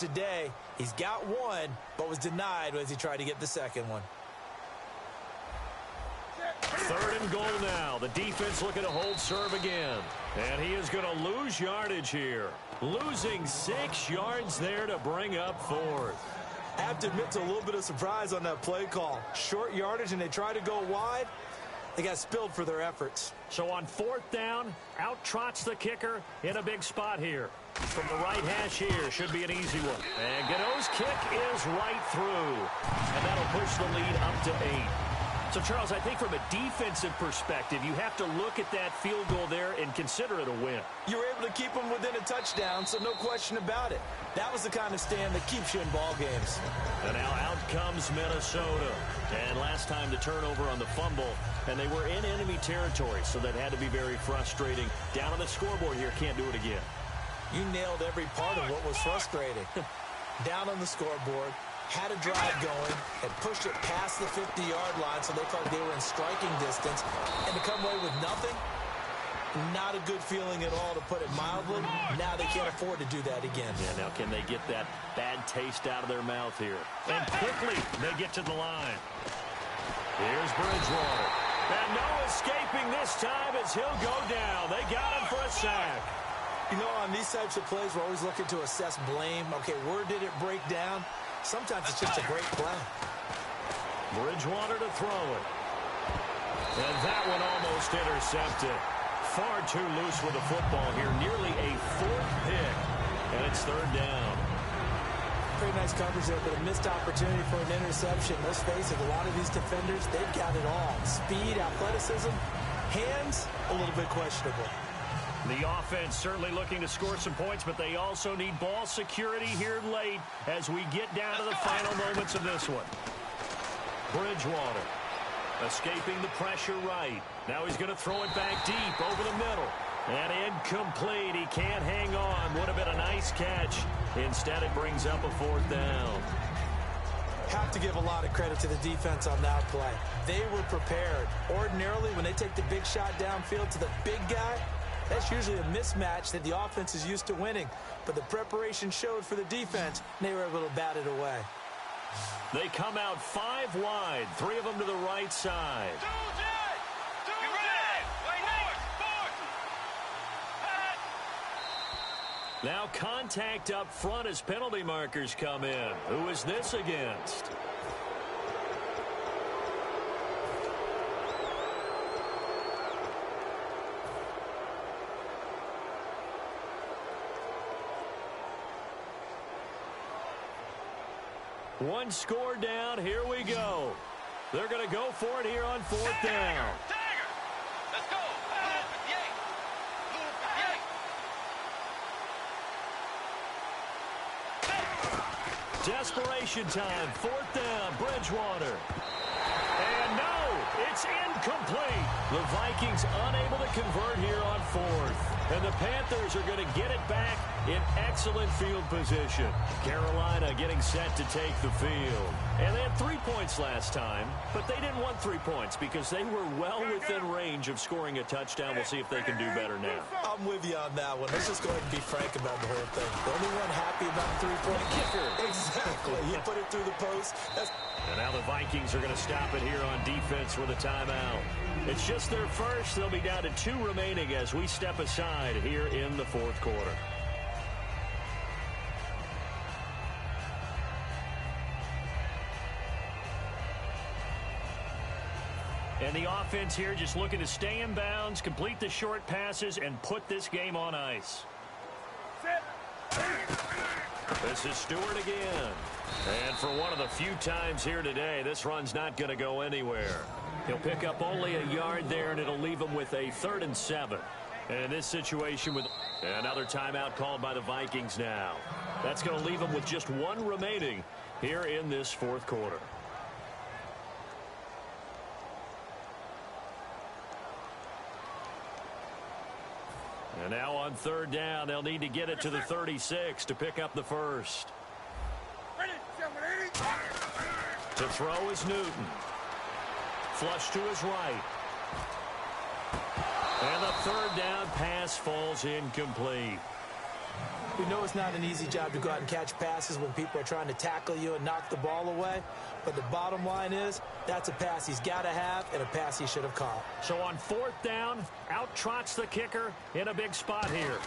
Today, he's got one, but was denied as he tried to get the second one. 3rd and goal now. The defense looking to hold serve again. And he is going to lose yardage here. Losing 6 yards there to bring up 4th. I have to admit to a little bit of surprise on that play call. Short yardage and they try to go wide. They got spilled for their efforts. So on 4th down, out trots the kicker in a big spot here. From the right hash here, should be an easy one. And Gano's kick is right through. And that'll push the lead up to 8. So, Charles, I think from a defensive perspective, you have to look at that field goal there and consider it a win. You were able to keep them within a touchdown, so no question about it. That was the kind of stand that keeps you in ball games. And now out comes Minnesota. And last time the turnover on the fumble, and they were in enemy territory, so that had to be very frustrating. Down on the scoreboard here, can't do it again. You nailed every part of what was frustrating. Down on the scoreboard, had a drive going, and pushed it past the 50-yard line so they felt they were in striking distance, and to come away with nothing, not a good feeling at all, to put it mildly. Now they can't afford to do that again. Yeah, now can they get that bad taste out of their mouth here? And quickly, they get to the line. Here's Bridgewater. And no escaping this time as he'll go down. They got him for a sack. You know, on these types of plays, we're always looking to assess blame. Okay, where did it break down? Sometimes it's just a great play. Bridgewater to throw it. And that one almost intercepted. Far too loose with the football here. Nearly a 4th pick. And it's 3rd down. Pretty nice coverage there, but a missed opportunity for an interception. Let's face it, a lot of these defenders, they've got it all. Speed, athleticism, hands, a little bit questionable. The offense certainly looking to score some points, but they also need ball security here late as we get down to the final moments of this one. Bridgewater escaping the pressure right. Now he's going to throw it back deep over the middle. And incomplete. He can't hang on. Would have been a nice catch. Instead, it brings up a 4th down. Have to give a lot of credit to the defense on that play. They were prepared. Ordinarily, when they take the big shot downfield to the big guy, that's usually a mismatch that the offense is used to winning. But the preparation showed for the defense, and they were able to bat it away. They come out 5 wide, 3 of them to the right side. Now contact up front as penalty markers come in. Who is this against? One score down. Here we go. They're going to go for it here on 4th down. Let's go. Desperation time. 4th down. Bridgewater. And no, it's incomplete. The Vikings unable to convert here on 4th. And the Panthers are going to get it back in excellent field position. Carolina getting set to take the field. And they had 3 points last time, but they didn't want 3 points because they were well within range of scoring a touchdown. We'll see if they can do better now. I'm with you on that one. Let's just go ahead and be frank about the whole thing. The only one happy about the 3-point kicker. Exactly. He put it through the post. And now the Vikings are going to stop it here on defense with a timeout. It's just their first. They'll be down to 2 remaining as we step aside here in the 4th quarter. And the offense here just looking to stay in bounds, complete the short passes, and put this game on ice. This is Stewart again. And for one of the few times here today, this run's not going to go anywhere. He'll pick up only a yard there, and it'll leave him with a 3rd and 7. And in this situation with another timeout called by the Vikings now. That's going to leave him with just 1 remaining here in this 4th quarter. And now on 3rd down, they'll need to get it to the 36 to pick up the first. To throw is Newton. Flush to his right. And the 3rd down pass falls incomplete. We know it's not an easy job to go out and catch passes when people are trying to tackle you and knock the ball away. But the bottom line is, that's a pass he's got to have and a pass he should have caught. So on 4th down, out trots the kicker in a big spot here.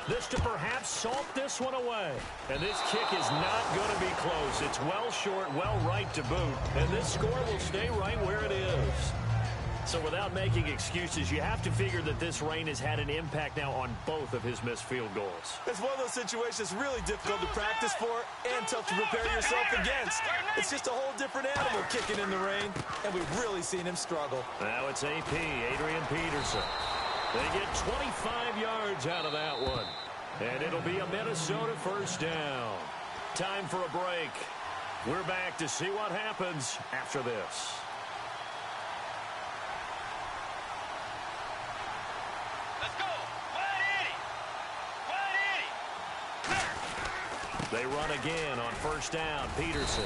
This to perhaps salt this one away. And this kick is not going to be close. It's well short, well right to boot. And this score will stay right where it is. So without making excuses, you have to figure that this rain has had an impact now on both of his missed field goals. It's one of those situations really difficult to practice for and tough to prepare yourself against. It's just a whole different animal kicking in the rain, and we've really seen him struggle. Now it's AP, Adrian Peterson. They get 25 yards out of that one. And it'll be a Minnesota first down. Time for a break. We're back to see what happens after this. They run again on first down. Peterson.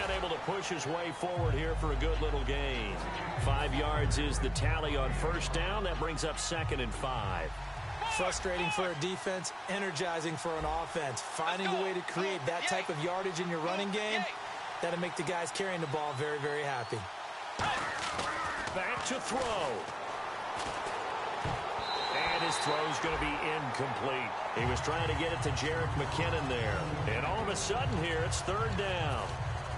And able to push his way forward here for a good little gain. 5 yards is the tally on first down. That brings up 2nd and 5. Frustrating for a defense, energizing for an offense. Finding a way to create that type of yardage in your running game, that'll make the guys carrying the ball very, very happy. Back to throw. And his throw's going to be incomplete. He was trying to get it to Jerick McKinnon there. And all of a sudden here, it's 3rd down.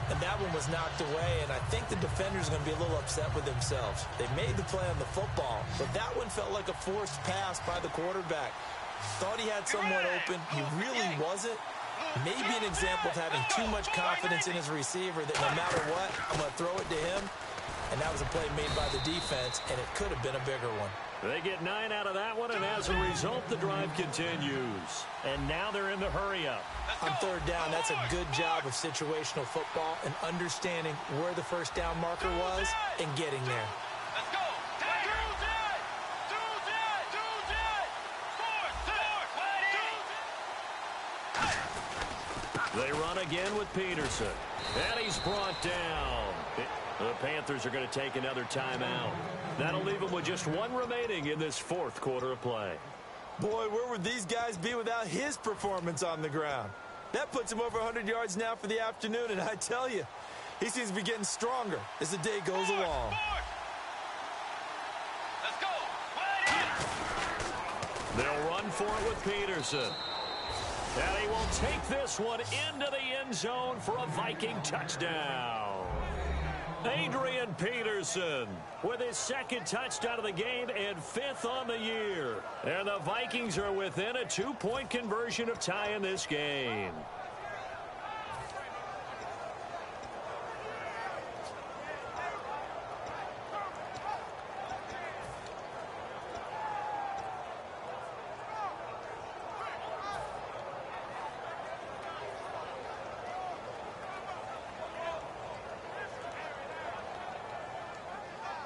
And that one was knocked away, and I think the defender's going to be a little upset with themselves. They made the play on the football, but that one felt like a forced pass by the quarterback. Thought he had someone open. He really wasn't. Maybe an example of having too much confidence in his receiver that no matter what, I'm going to throw it to him. And that was a play made by the defense, and it could have been a bigger one. They get 9 out of that one, and as a result, the drive continues. And now they're in the hurry-up. On 3rd down, that's a good job of situational football and understanding where the first down marker was and getting there. Let's go. They run again with Peterson. And he's brought down. The Panthers are going to take another timeout. That'll leave them with just 1 remaining in this 4th quarter of play. Boy, where would these guys be without his performance on the ground? That puts him over 100 yards now for the afternoon, and I tell you, he seems to be getting stronger as the day goes along. Let's go. They'll run for it with Peterson. And he will take this one into the end zone for a Viking touchdown. Adrian Peterson with his 2nd touchdown of the game and 5th on the year. And the Vikings are within a 2-point conversion of tying this game.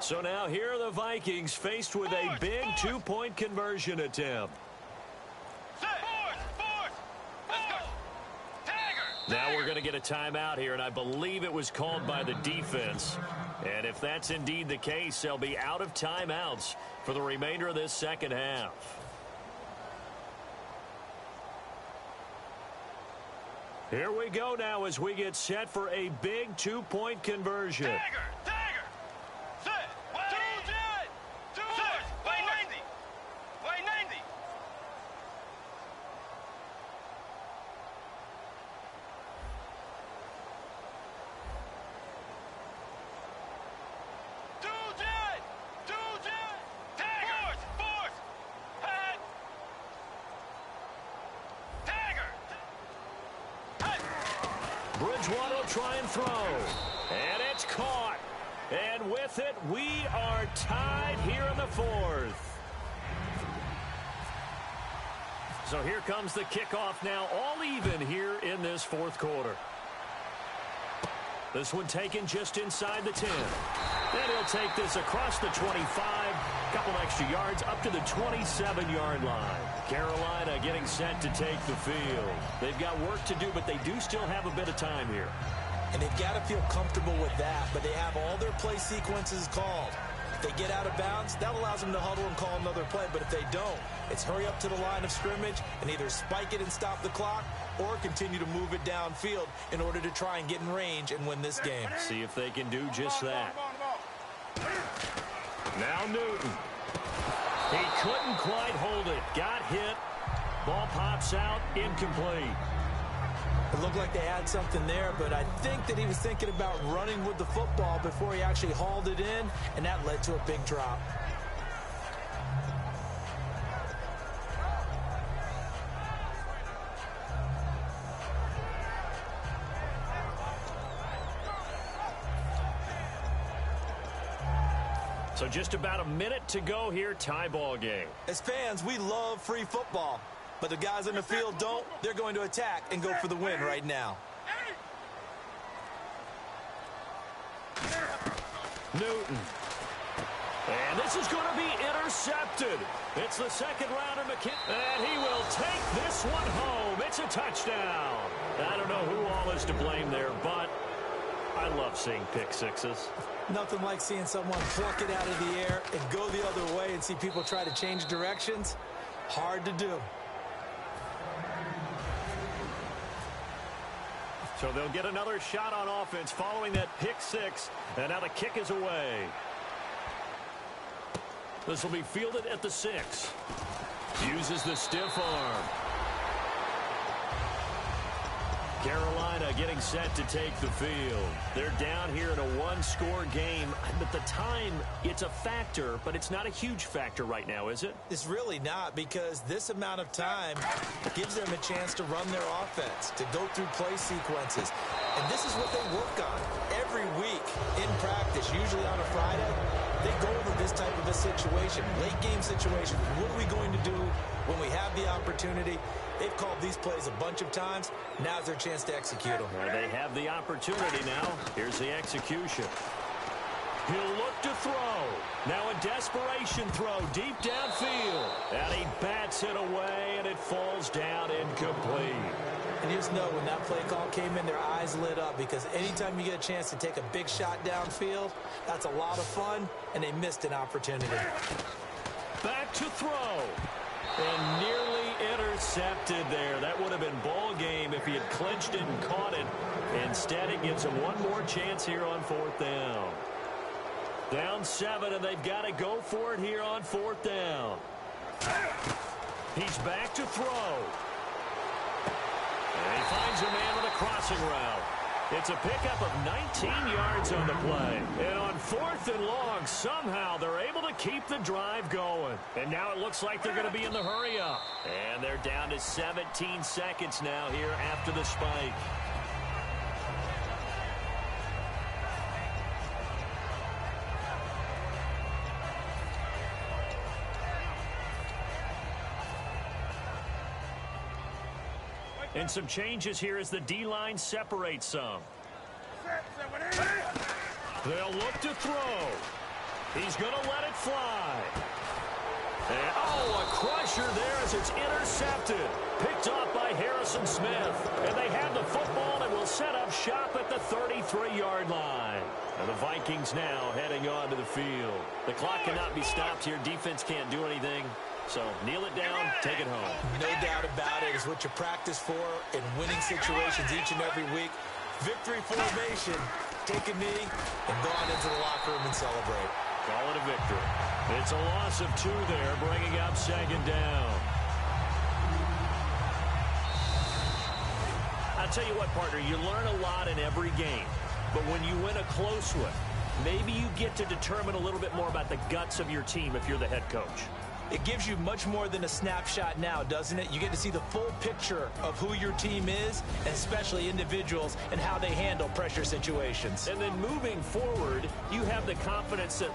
So now here are the Vikings faced with a big 2-point conversion attempt. Now we're going to get a timeout here, and I believe it was called by the defense. And if that's indeed the case, they'll be out of timeouts for the remainder of this 2nd half. Here we go now as we get set for a big 2-point conversion. Bridgewater will try and throw. And it's caught. And with it, we are tied here in the 4th. So here comes the kickoff now, all even here in this 4th quarter. This one taken just inside the 10. Then he'll take this across the 25, couple extra yards up to the 27-yard line. Carolina getting set to take the field. They've got work to do, but they do still have a bit of time here. And they've got to feel comfortable with that, but they have all their play sequences called. If they get out of bounds, that allows them to huddle and call another play. But if they don't, it's hurry up to the line of scrimmage and either spike it and stop the clock or continue to move it downfield in order to try and get in range and win this game. See if they can do just that. Now Newton. He couldn't quite hold it. Got hit. Ball pops out. Incomplete. It looked like they had something there, but I think that he was thinking about running with the football before he actually hauled it in, and that led to a big drop. So just about a minute to go here, tie ball game. As fans, we love free football, but the guys in the field don't. They're going to attack and go for the win right now. Newton. And this is going to be intercepted. It's the second rounder, and he will take this one home. It's a touchdown. I don't know who all is to blame there, but I love seeing pick sixes. Nothing like seeing someone pluck it out of the air and go the other way and see people try to change directions. Hard to do. So they'll get another shot on offense following that pick six. And now the kick is away. This will be fielded at the 6. Uses the stiff arm. Carolina getting set to take the field. They're down here in a one-score game. At the time, it's a factor, but it's not a huge factor right now, is it? It's really not, because this amount of time gives them a chance to run their offense, to go through play sequences. And this is what they work on every week in practice, usually on a Friday. They go over this type of a situation, late-game situation. What are we going to do when we have the opportunity? They've called these plays a bunch of times. Now's their chance to execute them. Well, they have the opportunity now. Here's the execution. He'll look to throw. Now a desperation throw deep downfield. And he bats it away, and it falls down incomplete. And you just know when that play call came in, their eyes lit up, because anytime you get a chance to take a big shot downfield, that's a lot of fun, and they missed an opportunity. Back to throw. And nearly intercepted there. That would have been ball game if he had clinched it and caught it. Instead, it gives him one more chance here on 4th down. Down 7, and they've got to go for it here on 4th down. He's back to throw. And he finds a man with a crossing route. It's a pickup of 19 yards on the play. And on 4th and long, somehow they're able to keep the drive going. And now it looks like they're going to be in the hurry-up. And they're down to 17 seconds now here after the spike. And some changes here as the D-line separates some. They'll look to throw. He's going to let it fly. And, oh, a crusher there as it's intercepted. Picked off by Harrison Smith. And they have the football and will set up shop at the 33-yard line. And the Vikings now heading on to the field. The clock cannot be stopped here. Defense can't do anything. So kneel it down, take it home. No doubt about it. It's what you practice for in winning situations each and every week. Victory formation. Take a knee and go on into the locker room and celebrate. Call it a victory. It's a loss of 2 there, bringing up 2nd down. I'll tell you what, partner, you learn a lot in every game. But when you win a close one, maybe you get to determine a little bit more about the guts of your team if you're the head coach. It gives you much more than a snapshot now, doesn't it? You get to see the full picture of who your team is, and especially individuals, and how they handle pressure situations. And then moving forward, you have the confidence that